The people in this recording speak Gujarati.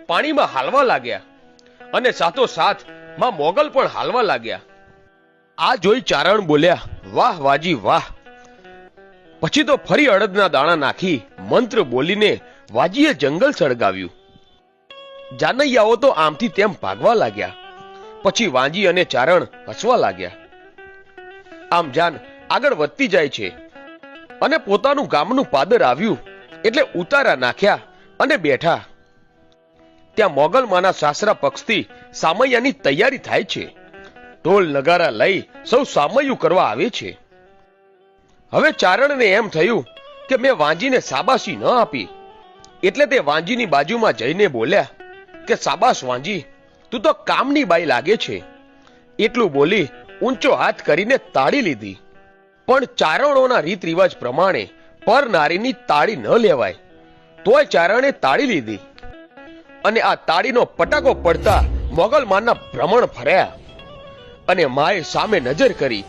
પાણીમાં હાલવા લાગ્યા અને સાથોસાથ માં મોગલ પણ હાલવા લાગ્યા. આ જોઈ ચારણ બોલ્યા, વાહ વાજી વાહ. પછી તો ફરી અડદના દાણા નાખી મંત્ર બોલીને વાજીએ જંગલ સળગાવ્યું. જાનૈયાઓ તો આમથી તેમ ભાગવા લાગ્યા. પછી વાંજી અને ચારણ હસવા લાગ્યા. આમ જાન આગળ વધતી જાય છે અને પોતાનું ગામનું પાદર આવ્યું એટલે ઉતારા નાખ્યા અને બેઠા. ત્યાં મોગલમાના સાસરા પક્ષથી સામૈયાની તૈયારી થાય છે. ઢોલ નગારા લઈ સૌ સામૈયું કરવા આવે છે. હવે ચારણને એમ થયું કે મેં વાંજીને સાબાસી ન આપી, એટલે તે વાંજીની બાજુમાં જઈને બોલ્યા કે સાબાસ વાંજી, તું તો કામની બાઈ લાગે છે. એટલું બોલી ઊંચો હાથ કરીને તાળી લીધી. પણ ચારણોના રીત રિવાજ પ્રમાણે પર નારીની તાળી ન લેવાય, તોય ચારણે તાળી લીધી અને આ તાળીનો પટાકો પડતા મોગલમાનના ભ્રમણ ફર્યા અને માએ સામે નજર કરી